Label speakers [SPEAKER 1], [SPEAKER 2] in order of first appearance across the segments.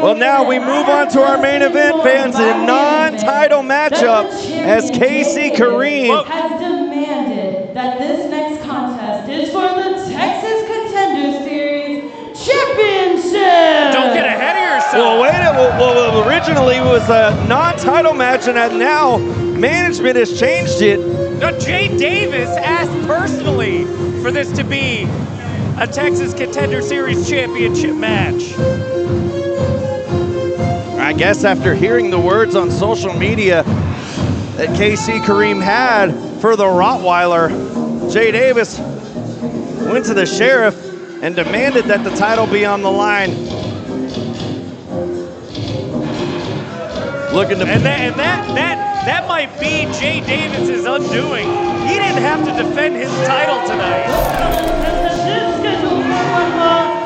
[SPEAKER 1] Well, now we move on to our main event, fans, a non-title matchup as KC Kr'eme
[SPEAKER 2] has demanded that this next contest is for the Texas Contender Series Championship.
[SPEAKER 3] Don't get ahead of yourself.
[SPEAKER 1] Well, wait a minute. Well, originally it was a non-title match, and now management has changed it.
[SPEAKER 3] No, Jay Davis asked personally for this to be a Texas Contender Series Championship match.
[SPEAKER 1] I guess after hearing the words on social media that KC Kr'eme had for the Rottweiler, Jay Davis went to the sheriff and demanded that the title be on the line. Looking to
[SPEAKER 3] and that might be Jay Davis's undoing. He didn't have to defend his title tonight.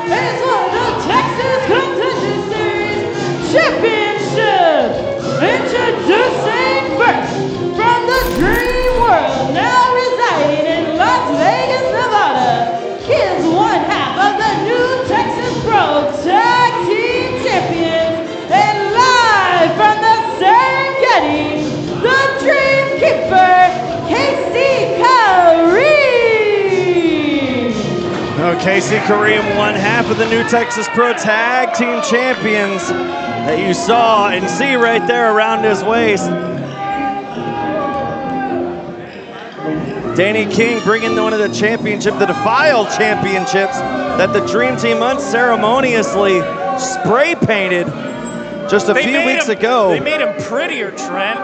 [SPEAKER 2] It's for the Texas Contender Series Championship. Introducing first from the dream world, now residing in Las Vegas, Nevada. He is one half of the new Texas Pro Tag Team Champions, and live from the Serengeti, the Dream Keeper, KC Kr'eme.
[SPEAKER 1] Oh, KC Kr'eme, one half of the new Texas Pro Tag Team Champions that you saw and see right there around his waist. Danny King bringing one of the defiled championships that the Dream Team unceremoniously spray painted just a few weeks ago.
[SPEAKER 3] They made him prettier, Trent.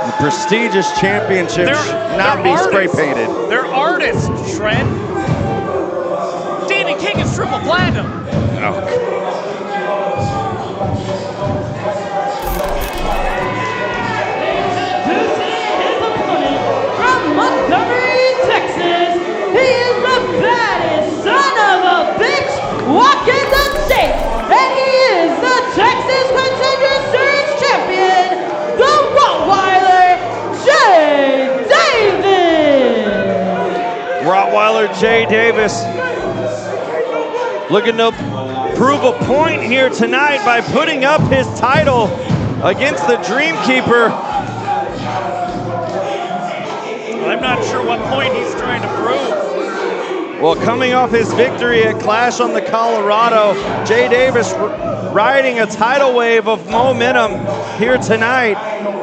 [SPEAKER 1] The prestigious championship should not be spray painted.
[SPEAKER 3] They're artists, Trent. Danny King is triple platinum.
[SPEAKER 1] Oh.
[SPEAKER 2] Montgomery, Texas. He is the baddest son of a bitch walking the state, and he is the Texas Contender Series champion, the Rottweiler, Jay Davis.
[SPEAKER 1] Rottweiler Jay Davis looking to prove a point here tonight by putting up his title against the Dream Keeper.
[SPEAKER 3] I'm not sure what point he's trying to prove.
[SPEAKER 1] Well, coming off his victory at Clash on the Colorado, Jay Davis riding a tidal wave of momentum here tonight,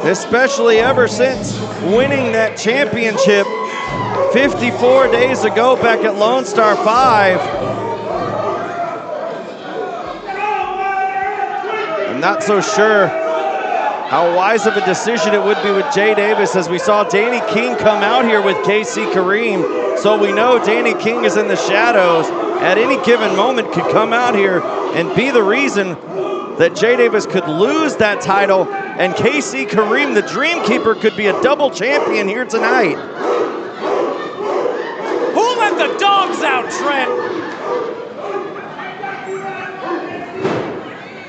[SPEAKER 1] especially ever since winning that championship 54 days ago back at Lone Star 5. I'm not so sure how wise of a decision it would be with Jay Davis, as we saw Danny King come out here with KC Kr'eme. So we know Danny King is in the shadows. At any given moment could come out here and be the reason that Jay Davis could lose that title, and KC Kr'eme, the Dream Keeper, could be a double champion here tonight.
[SPEAKER 3] Who let the dogs out, Trent?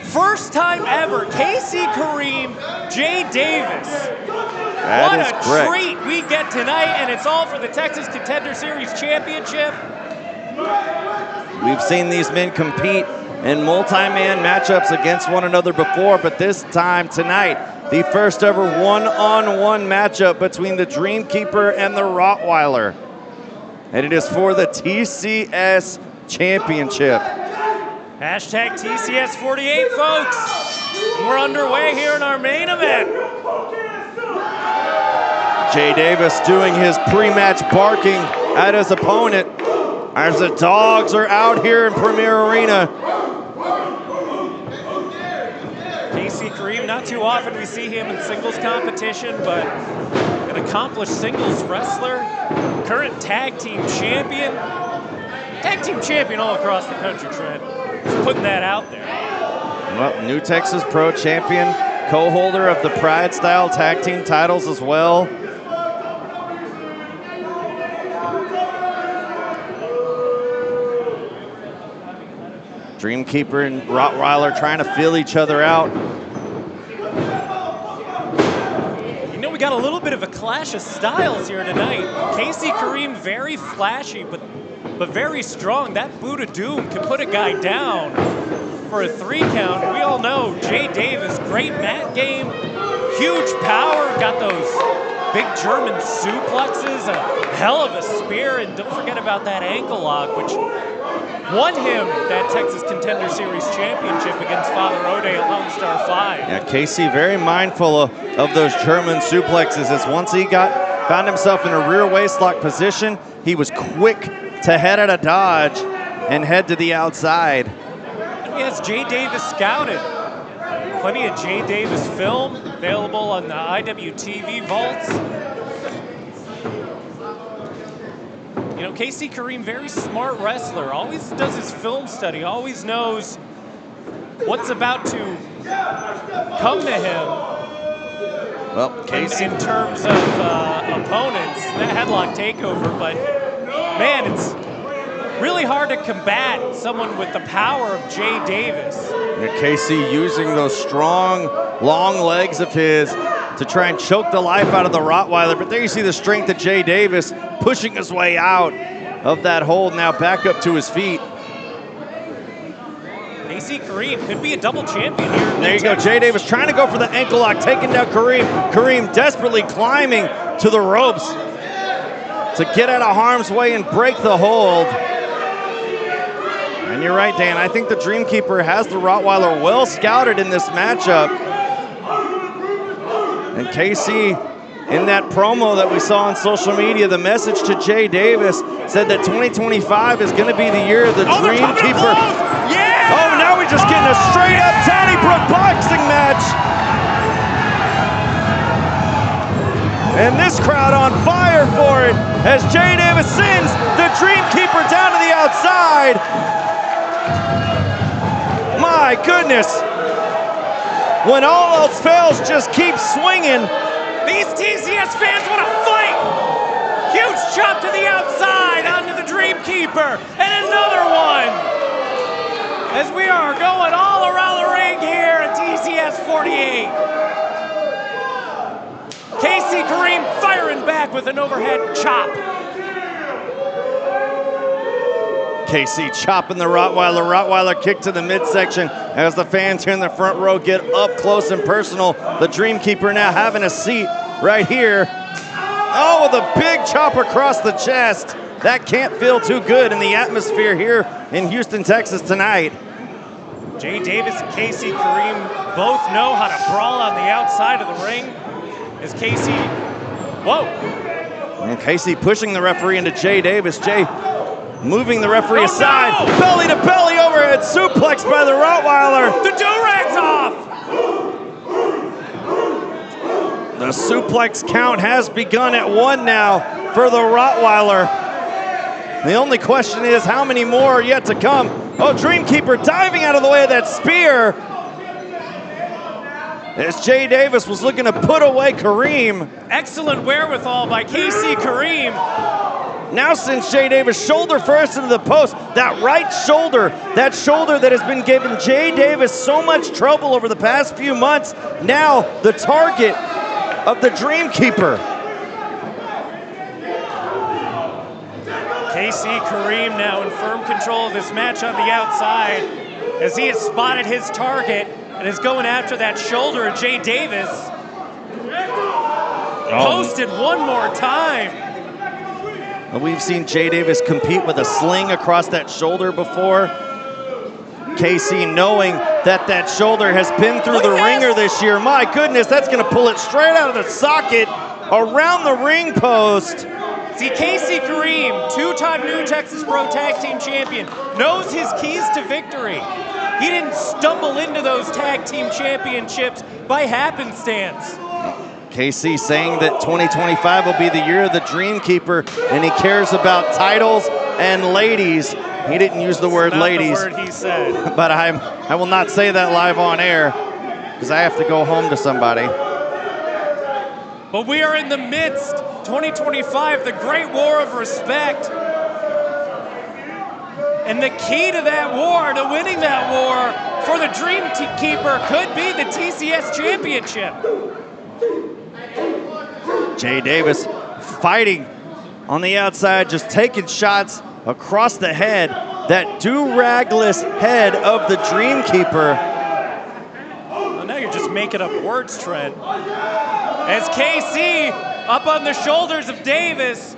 [SPEAKER 3] First time ever, KC Kr'eme, Jay Davis. What a treat we get tonight, and it's all for the Texas Contender Series Championship.
[SPEAKER 1] We've seen these men compete in multi-man matchups against one another before, but this time tonight, the first ever one-on-one matchup between the Dream Keeper and the Rottweiler. And it is for the TCS Championship.
[SPEAKER 3] Hashtag TCS 48, folks. We're underway here in our main event.
[SPEAKER 1] Jay Davis doing his pre-match barking at his opponent as the dogs are out here in Premier Arena.
[SPEAKER 3] KC Kr'eme, not too often we see him in singles competition, but an accomplished singles wrestler, current tag team champion. Tag team champion all across the country, Trent. Just putting that out there.
[SPEAKER 1] Well, new Texas Pro Champion, co-holder of the Pride Style Tag Team titles as well. Dream Keeper and Rottweiler trying to feel each other out.
[SPEAKER 3] You know, we got a little bit of a clash of styles here tonight. KC Kr'eme very flashy, but but very strong. That boot of doom can put a guy down for a 3 count. We all know Jay Davis, great mat game, huge power, got those big German suplexes, a hell of a spear, and don't forget about that ankle lock, which won him that Texas Contender Series championship against Father O'Day at Lone Star 5.
[SPEAKER 1] Yeah, KC very mindful of those German suplexes, as once he found himself in a rear waistlock position, he was quick to head at a dodge and head to the outside.
[SPEAKER 3] Yes, Jay Davis scouted. Plenty of Jay Davis film available on the IWTV vaults. You know, KC Kr'eme, very smart wrestler, always does his film study, always knows what's about to come to him.
[SPEAKER 1] Well, KC
[SPEAKER 3] in terms of opponents, that headlock takeover, but man, it's really hard to combat someone with the power of Jay Davis.
[SPEAKER 1] Yeah, KC using those strong, long legs of his to try and choke the life out of the Rottweiler, but there you see the strength of Jay Davis pushing his way out of that hold, now back up to his feet.
[SPEAKER 3] KC Kr'eme could be a double champion here.
[SPEAKER 1] There you go, Jay Davis trying to go for the ankle lock, taking down Kr'eme. Kr'eme desperately climbing to the ropes to get out of harm's way and break the hold. And you're right, Dan, I think the Dreamkeeper has the Rottweiler well scouted in this matchup. And KC, in that promo that we saw on social media, the message to Jay Davis said that 2025 is going to be the year of the Dreamkeeper.
[SPEAKER 3] Yeah!
[SPEAKER 1] Oh, now we're just getting a straight-up Donnybrook boxing match. And this crowd on fire for it as Jay Davis sends the Dreamkeeper down to the outside. My goodness. When all else fails, just keep swinging.
[SPEAKER 3] These TCS fans want to fight. Huge chop to the outside onto the Dreamkeeper. And another one. As we are going all around the ring here at TCS 48. KC Kr'eme firing back with an overhead chop.
[SPEAKER 1] KC chopping the Rottweiler. Rottweiler kick to the midsection as the fans here in the front row get up close and personal. The Dreamkeeper now having a seat right here. Oh, with a big chop across the chest. That can't feel too good in the atmosphere here in Houston, Texas tonight.
[SPEAKER 3] Jay Davis and KC Kr'eme both know how to brawl on the outside of the ring. As KC, whoa.
[SPEAKER 1] And KC pushing the referee into Jay Davis. Jay moving the referee aside.
[SPEAKER 3] No!
[SPEAKER 1] Belly to belly overhead suplex by the Rottweiler.
[SPEAKER 3] The do-rag's off.
[SPEAKER 1] The suplex count has begun at 1 now for the Rottweiler. The only question is how many more are yet to come. Oh, Dreamkeeper diving out of the way of that spear. As Jay Davis was looking to put away Kr'eme.
[SPEAKER 3] Excellent wherewithal by KC Kr'eme.
[SPEAKER 1] Now sends Jay Davis shoulder first into the post. That right shoulder, that shoulder that has been giving Jay Davis so much trouble over the past few months, now the target of the Dreamkeeper.
[SPEAKER 3] KC Kr'eme now in firm control of this match on the outside as he has spotted his target and is going after that shoulder of Jay Davis. Posted one more time.
[SPEAKER 1] We've seen Jay Davis compete with a sling across that shoulder before. KC knowing that shoulder has been through the ringer this year. My goodness, that's gonna pull it straight out of the socket around the ring post.
[SPEAKER 3] See, KC Kr'eme, two-time New Texas Pro Tag Team Champion, knows his keys to victory. He didn't stumble into those tag team championships by happenstance.
[SPEAKER 1] KC saying that 2025 will be the year of the Dreamkeeper, and he cares about titles and ladies. He didn't use the word ladies.
[SPEAKER 3] Not the word he said.
[SPEAKER 1] But I will not say that live on air because I have to go home to somebody.
[SPEAKER 3] But we are in the midst, 2025, the great war of respect. And the key to that war, to winning that war for the Dreamkeeper could be the TCS Championship.
[SPEAKER 1] Jay Davis fighting on the outside, just taking shots across the head, that do-ragless head of the Dreamkeeper.
[SPEAKER 3] Well, now you're just making up words, Trent. As KC up on the shoulders of Davis,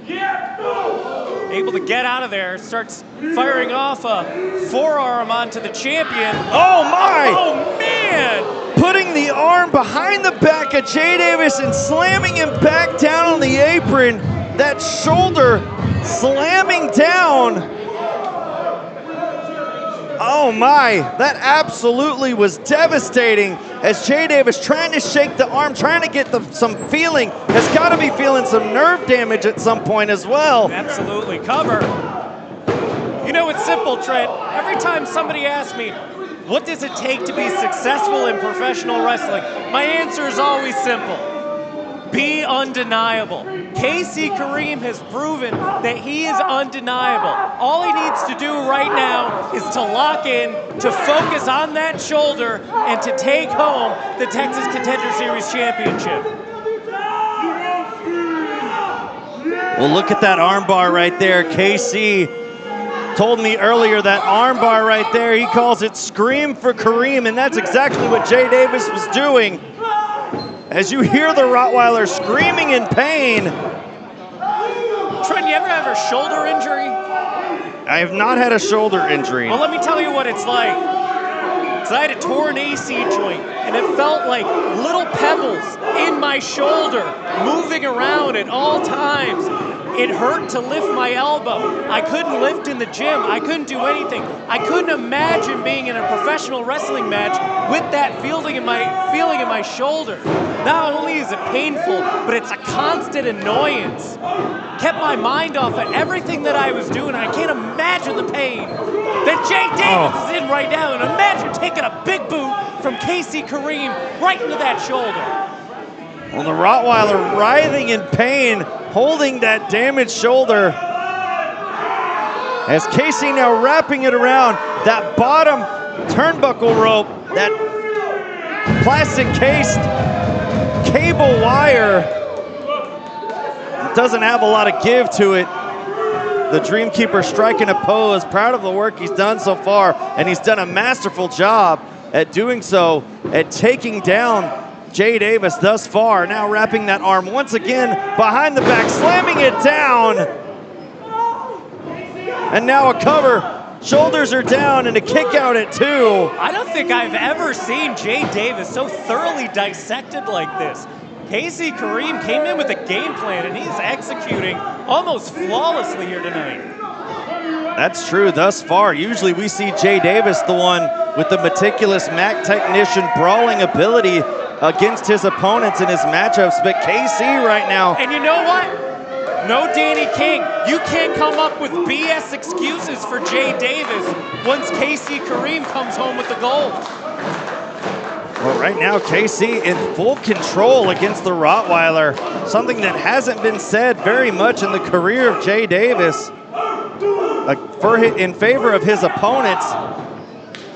[SPEAKER 3] able to get out of there, starts firing off a forearm onto the champion.
[SPEAKER 1] Oh my!
[SPEAKER 3] Oh man!
[SPEAKER 1] Putting the arm behind the back of Jay Davis and slamming him back down on the apron. That shoulder slamming down. Oh my, that absolutely was devastating as Jay Davis trying to shake the arm, trying to get some feeling, has got to be feeling some nerve damage at some point as well.
[SPEAKER 3] Absolutely, cover. You know, it's simple, Trent. Every time somebody asks me, what does it take to be successful in professional wrestling? My answer is always simple. Be undeniable. KC Kr'eme has proven that he is undeniable. All he needs to do right now is to lock in, to focus on that shoulder, and to take home the Texas Contender Series Championship.
[SPEAKER 1] Well, look at that armbar right there. KC told me earlier that armbar right there, he calls it Scream for Kr'eme, and that's exactly what Jay Davis was doing. As you hear the Rottweiler screaming in pain.
[SPEAKER 3] Trent, you ever have a shoulder injury?
[SPEAKER 1] I have not had a shoulder injury.
[SPEAKER 3] Well, let me tell you what it's like. So I had a torn AC joint, and it felt like little pebbles in my shoulder, moving around at all times. It hurt to lift my elbow. I couldn't lift in the gym. I couldn't do anything. I couldn't imagine being in a professional wrestling match with that feeling in my shoulder. Not only is it painful, but it's a constant annoyance. Kept my mind off of everything that I was doing. I can't imagine the pain that Jay Davis is in right now. And imagine taking a big boot from KC Kr'eme right into that shoulder.
[SPEAKER 1] Well, the Rottweiler writhing in pain, holding that damaged shoulder. As KC now wrapping it around that bottom turnbuckle rope, that plastic cased cable wire. It doesn't have a lot of give to it. The Dreamkeeper striking a pose, proud of the work he's done so far, and he's done a masterful job at doing so, at taking down Jay Davis thus far. Now wrapping that arm once again behind the back, slamming it down. And now a cover. Shoulders are down and a kick out at 2.
[SPEAKER 3] I don't think I've ever seen Jay Davis so thoroughly dissected like this. KC Kr'eme came in with a game plan and he's executing almost flawlessly here tonight.
[SPEAKER 1] That's true thus far. Usually we see Jay Davis, the one with the meticulous Mac technician brawling ability against his opponents in his matchups, but KC right now.
[SPEAKER 3] And you know what? No Danny King. You can't come up with BS excuses for Jay Davis once KC Kr'eme comes home with the gold.
[SPEAKER 1] Well, right now, KC in full control against the Rottweiler, something that hasn't been said very much in the career of Jay Davis in favor of his opponents.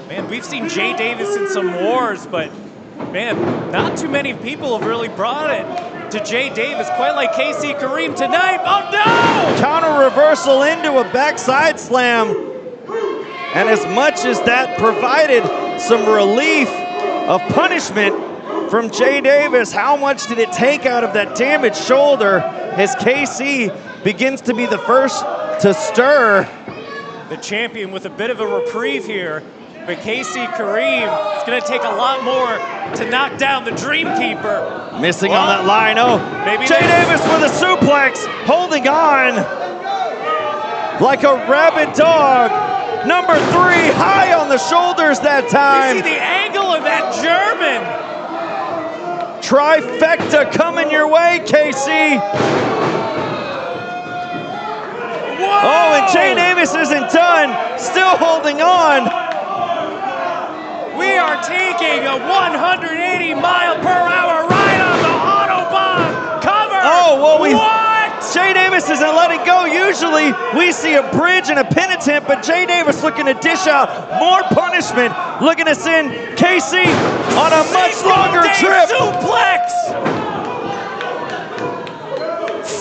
[SPEAKER 3] Man, we've seen Jay Davis in some wars, but man, not too many people have really brought it to Jay Davis quite like KC Kr'eme tonight. Oh no!
[SPEAKER 1] Counter reversal into a backside slam. And as much as that provided some relief of punishment from Jay Davis, how much did it take out of that damaged shoulder as KC begins to be the first to stir?
[SPEAKER 3] The champion with a bit of a reprieve here, but KC Kr'eme, it's going to take a lot more to knock down the Dreamkeeper.
[SPEAKER 1] Missing on that line. Oh, maybe Jay Davis with a suplex, holding on like a rabid dog. Number 3, high on the shoulders that time.
[SPEAKER 3] You see the angle of that German.
[SPEAKER 1] Trifecta coming your way, KC.
[SPEAKER 3] Whoa!
[SPEAKER 1] Oh, and Jay Davis isn't done. Still holding on.
[SPEAKER 3] We are taking a 180-mile-per-hour ride on the Autobahn. Cover.
[SPEAKER 1] Oh, well,
[SPEAKER 3] what?
[SPEAKER 1] Jay Davis isn't letting go. Usually we see a bridge and a pin attempt, but Jay Davis looking to dish out more punishment, looking to send KC on a much longer trip.
[SPEAKER 3] Suplex.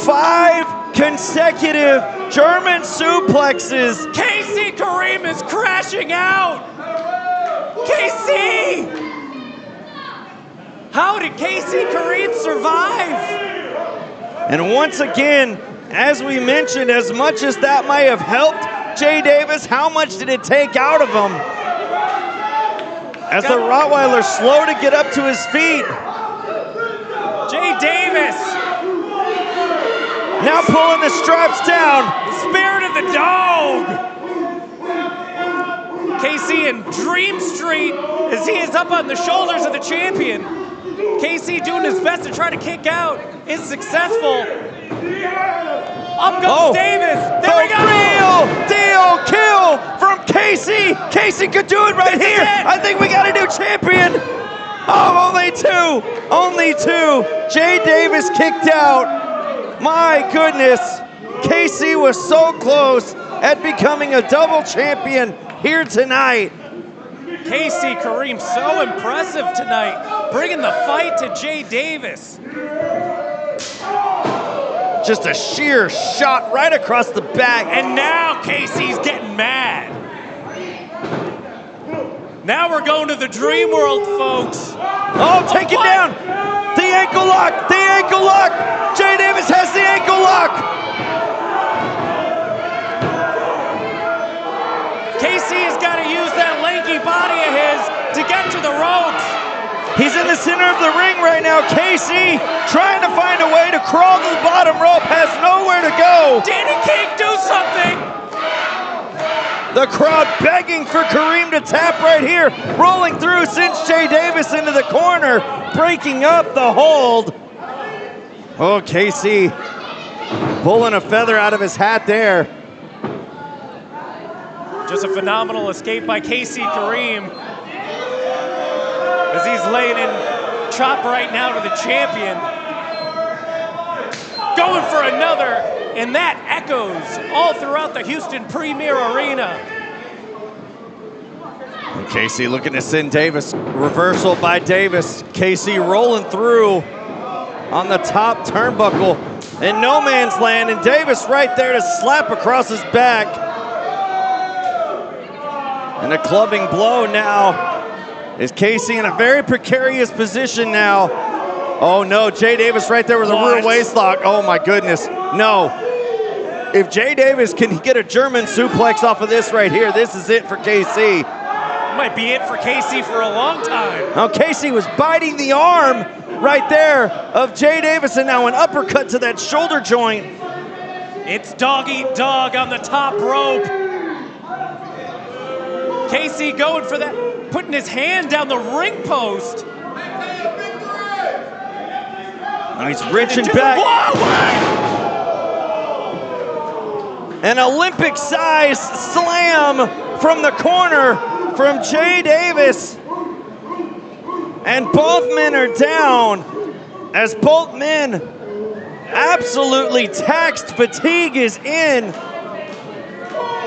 [SPEAKER 1] 5 consecutive German suplexes.
[SPEAKER 3] KC Kr'eme is crashing out. KC! How did KC Kr'eme survive?
[SPEAKER 1] And once again, as we mentioned, as much as that might have helped Jay Davis, how much did it take out of him? As the Rottweiler slow to get up to his feet.
[SPEAKER 3] Jay Davis.
[SPEAKER 1] Now pulling the straps down.
[SPEAKER 3] Spirit of the dog. KC in Dream Street as he is up on the shoulders of the champion. KC doing his best to try to kick out. Is successful. Up goes Davis. There we go.
[SPEAKER 1] Real deal kill from KC. KC could do it right here. I think we got a new champion. Oh, only two. Only two. Jay Davis kicked out. My goodness. KC was so close at becoming a double champion here tonight.
[SPEAKER 3] KC Kr'eme so impressive tonight, bringing the fight to Jay Davis.
[SPEAKER 1] Just a sheer shot right across the back.
[SPEAKER 3] And now KC's getting mad. Now we're going to the dream world, folks.
[SPEAKER 1] Oh, take it down. The ankle lock, the ankle lock. Jay Davis has the ankle lock.
[SPEAKER 3] KC has got to use that lanky body of his to get to the ropes.
[SPEAKER 1] He's in the center of the ring right now. KC trying to find a way to crawl to the bottom rope, has nowhere to go.
[SPEAKER 3] Danny King, do something.
[SPEAKER 1] The crowd begging for Kr'eme to tap right here. Rolling through, sends Jay Davis into the corner, breaking up the hold. Oh, KC pulling a feather out of his hat there.
[SPEAKER 3] Just a phenomenal escape by KC Kr'eme as he's laying in chop right now to the champion. Going for another, and that echoes all throughout the Houston Premier Arena.
[SPEAKER 1] And KC looking to send Davis. Reversal by Davis. KC rolling through on the top turnbuckle in no man's land, and Davis right there to slap across his back. And a clubbing blow now. Is KC in a very precarious position now? Oh no, Jay Davis right there with a rear waist lock. Oh my goodness, no. If Jay Davis can get a German suplex off of this right here, this is it for KC.
[SPEAKER 3] Might be it for KC for a long time.
[SPEAKER 1] Now KC was biting the arm right there of Jay Davis, and now an uppercut to that shoulder joint.
[SPEAKER 3] It's dog eat dog on the top rope. KC going for that, putting his hand down the ring post.
[SPEAKER 1] Now he's wrenching back. An Olympic-sized slam from the corner from Jay Davis. And both men are down as both men absolutely taxed. Fatigue is in.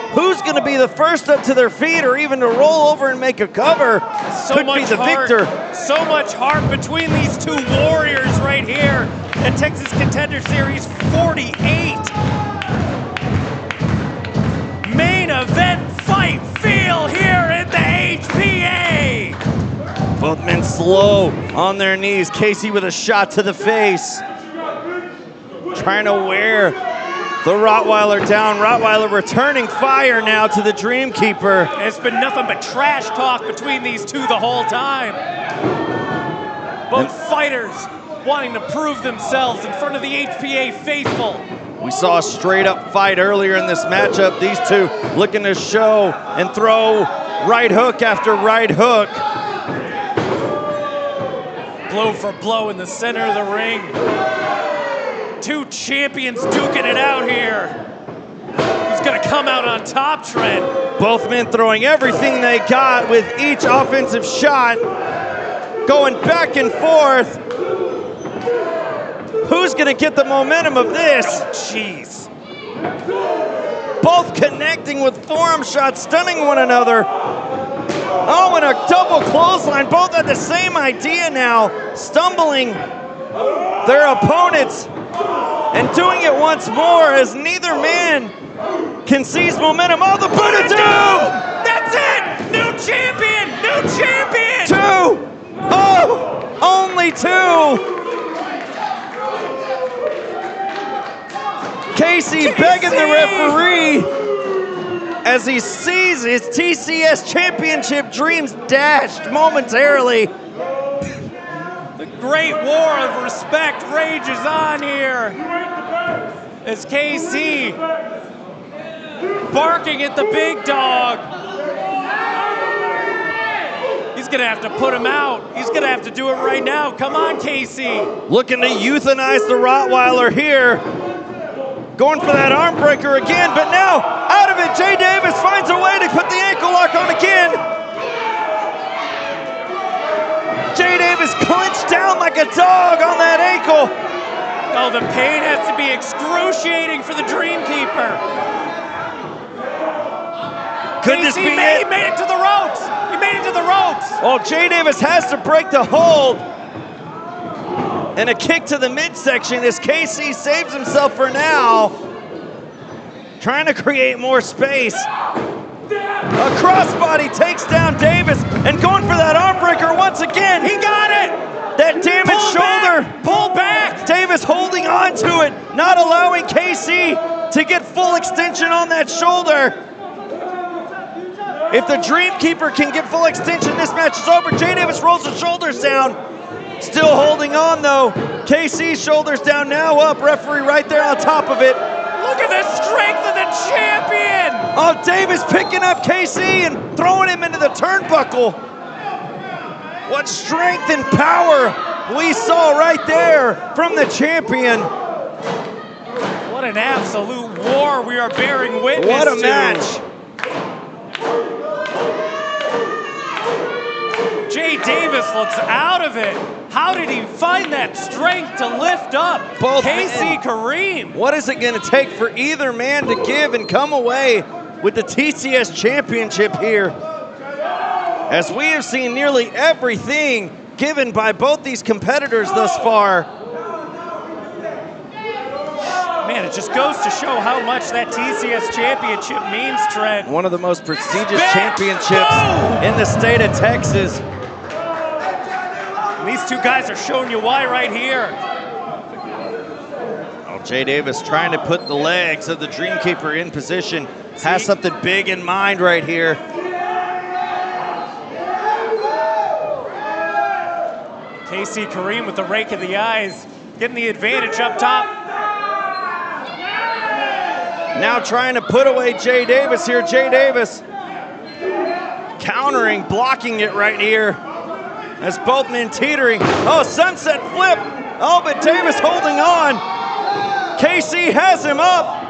[SPEAKER 1] Who's going to be the first up to their feet or even to roll over and make a cover? Could be the victor.
[SPEAKER 3] So much heart between these two warriors right here at Texas Contender Series 48. Main event fight feel here at the HPA.
[SPEAKER 1] Both men slow on their knees. KC with a shot to the face. Trying to wear the Rottweiler down. Rottweiler returning fire now to the Dreamkeeper.
[SPEAKER 3] It's been nothing but trash talk between these two the whole time. Both fighters wanting to prove themselves in front of the HPA faithful.
[SPEAKER 1] We saw a straight up fight earlier in this matchup. These two looking to show and throw right hook after right hook.
[SPEAKER 3] Blow for blow in the center of the ring. Two champions duking it out here. Who's gonna come out on top, Trent?
[SPEAKER 1] Both men throwing everything they got with each offensive shot. Going back and forth. Who's gonna get the momentum of this?
[SPEAKER 3] Oh, jeez.
[SPEAKER 1] Both connecting with forearm shots, stunning one another. Oh, and a double clothesline. Both had the same idea now, stumbling their opponents. and doing it once more as neither man can seize momentum. Oh, the boot of doom!
[SPEAKER 3] That's it! New champion! New champion!
[SPEAKER 1] 2! Oh, only 2! KC begging the referee as he sees his TCS championship dreams dashed momentarily.
[SPEAKER 3] The great war of respect rages on here as KC barking at the big dog. He's gonna have to put him out. He's gonna have to do it right now. Come on, KC.
[SPEAKER 1] Looking to euthanize the Rottweiler here. Going for that arm breaker again, but now out of it, Jay Davis finds a way to put the ankle lock on again. Jay Davis clenched down like a dog on that ankle.
[SPEAKER 3] Oh, the pain has to be excruciating for the Dreamkeeper.
[SPEAKER 1] Could this be
[SPEAKER 3] he
[SPEAKER 1] it?
[SPEAKER 3] made it to the ropes. He made it to the ropes.
[SPEAKER 1] Well, Jay Davis has to break the hold. And a kick to the midsection as KC saves himself for now. Trying to create more space. A crossbody takes down Davis and going for that arm breaker once again.
[SPEAKER 3] He got it.
[SPEAKER 1] That damaged shoulder.
[SPEAKER 3] Pull back.
[SPEAKER 1] Davis holding on to it, not allowing KC to get full extension on that shoulder. If the Dreamkeeper can get full extension, this match is over. Jay Davis rolls the shoulders down. Still holding on though. KC's shoulders down, now up. Referee right there on top of it.
[SPEAKER 3] Look at the strength of the champion.
[SPEAKER 1] Oh, Davis picking up KC and throwing him into the turnbuckle. What strength and power we saw right there from the champion.
[SPEAKER 3] What an absolute war we are bearing witness to.
[SPEAKER 1] What a match.
[SPEAKER 3] Jay Davis looks out of it. How did he find that strength to lift up
[SPEAKER 1] Both
[SPEAKER 3] KC Kr'eme?
[SPEAKER 1] What is it going to take for either man to give and come away with the TCS championship here? As we have seen nearly everything given by both these competitors thus far.
[SPEAKER 3] Man, it just goes to show how much that TCS championship means, Trent.
[SPEAKER 1] One of the most prestigious championships in the state of Texas.
[SPEAKER 3] And these two guys are showing you why right here.
[SPEAKER 1] Oh, Jay Davis trying to put the legs of the Dreamkeeper in position. Has something big in mind right here.
[SPEAKER 3] KC Kr'eme with the rake of the eyes, getting the advantage up top.
[SPEAKER 1] Now trying to put away Jay Davis here. Jay Davis countering, blocking it right here. As both men teetering. Oh, sunset flip. Oh, but Davis holding on. KC has him up.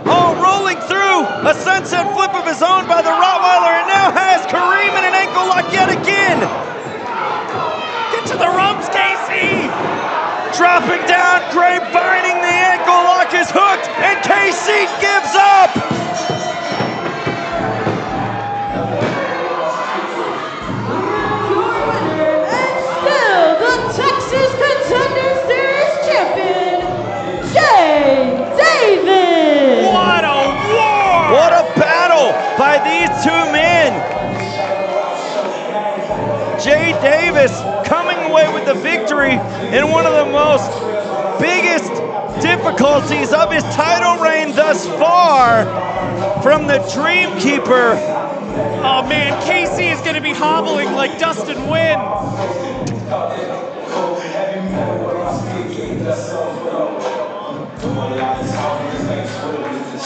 [SPEAKER 1] Oh, rolling through. A sunset flip of his own by the Rottweiler, and now has Kr'eme in an ankle lock yet again.
[SPEAKER 3] Get to the ropes, KC.
[SPEAKER 1] Dropping down, grapevining the ankle lock is hooked, and KC gives up.
[SPEAKER 2] Texas Contender Series champion, Jay Davis.
[SPEAKER 3] What a war!
[SPEAKER 1] What a battle by these two men. Jay Davis coming away with the victory in one of the most biggest difficulties of his title reign thus far from the Dreamkeeper.
[SPEAKER 3] Oh man, KC is gonna be hobbling like Dustin Wynn.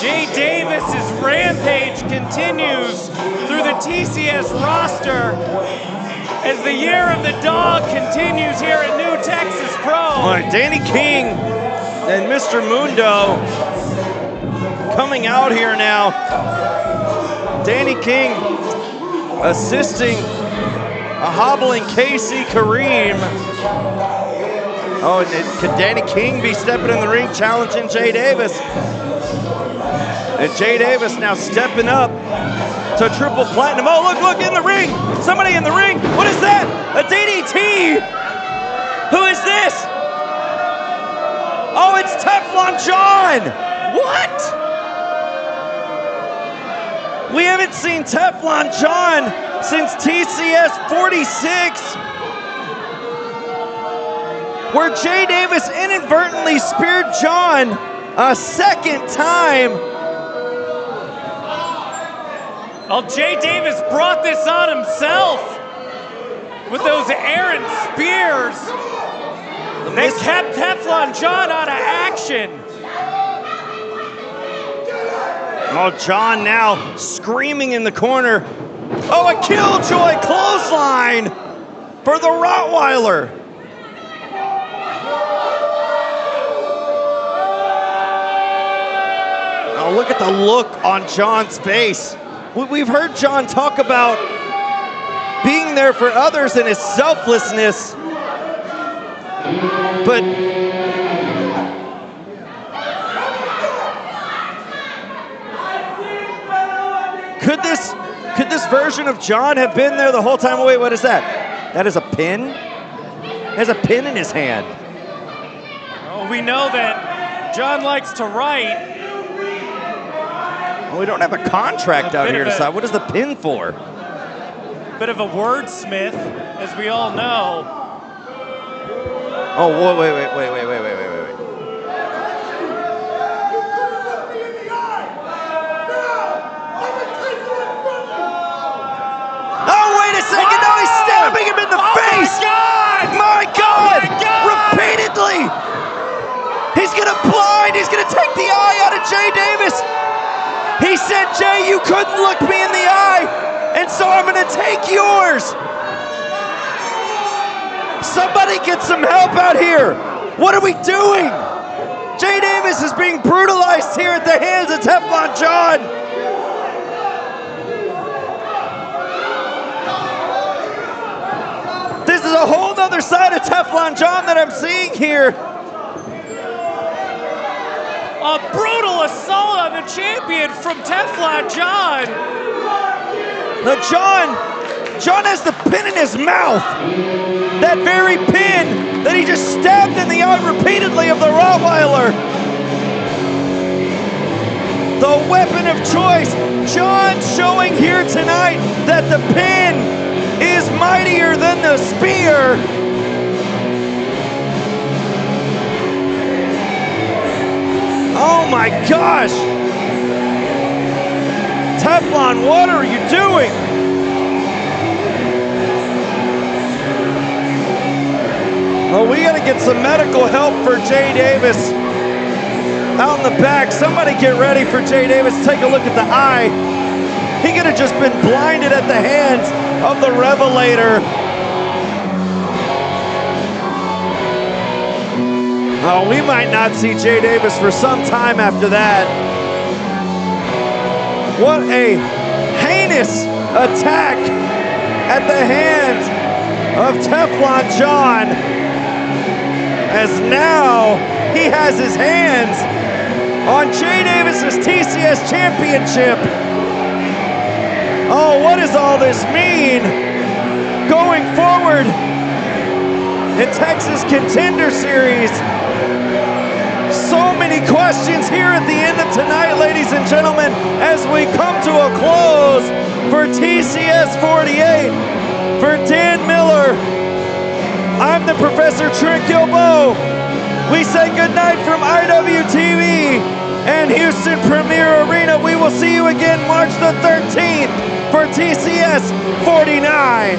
[SPEAKER 3] Jay Davis's rampage continues through the TCS roster as the year of the dog continues here at New Texas Pro.
[SPEAKER 1] All right, Danny King and Mr. Mundo coming out here now. Danny King assisting a hobbling KC Kr'eme. Oh, and could Danny King be stepping in the ring challenging Jay Davis? And Jay Davis now stepping up to triple platinum. Oh, look, in the ring. Somebody in the ring. What is that? A DDT. Who is this? Oh, it's Teflon John!
[SPEAKER 3] What?
[SPEAKER 1] We haven't seen Teflon John since TCS 46, where Jay Davis inadvertently speared John a second time.
[SPEAKER 3] Well, Jay Davis brought this on himself with those errant spears. They kept Teflon John out of action.
[SPEAKER 1] Oh, John now screaming in the corner. Oh, a killjoy clothesline for the Rottweiler. Oh, look at the look on John's face. We've heard John talk about being there for others and his selflessness, but could this version of John have been there the whole time? Oh, wait, what is that? That is a pin? He has a pin in his hand.
[SPEAKER 3] Oh, we know that John likes to write.
[SPEAKER 1] Well, we don't have a contract out here to decide. What is the pin for?
[SPEAKER 3] Bit of a wordsmith, as we all know.
[SPEAKER 1] Oh, wait. Oh, wait a second. No, he's stabbing him in the face. My God. Repeatedly. He's going to blind. He's going to take the eye out of Jay Davis. He said, Jay, you couldn't look me in the eye, and so I'm going to take yours. Somebody get some help out here. What are we doing? Jay Davis is being brutalized here at the hands of Teflon John. This is a whole other side of Teflon John that I'm seeing here.
[SPEAKER 3] A brutal assault on the champion from Teflon John.
[SPEAKER 1] Now John has the pin in his mouth. That very pin that he just stabbed in the eye repeatedly of the Rottweiler. The weapon of choice. John showing here tonight that the pin is mightier than the spear. Oh my gosh! Teflon, what are you doing? Well, we gotta get some medical help for Jay Davis. Out in the back, somebody get ready for Jay Davis. Take a look at the eye. He could have just been blinded at the hands of the Revelator. Oh, we might not see Jay Davis for some time after that. What a heinous attack at the hands of Teflon John, as now he has his hands on Jay Davis's TCS championship. Oh, what does all this mean going forward in Texas Contender Series? So many questions here at the end of tonight, ladies and gentlemen, as we come to a close for TCS 48. For Dan Miller, I'm the Professor Trent Gilbo. We say goodnight from IWTV and Houston Premier Arena. We will see you again March the 13th for TCS 49.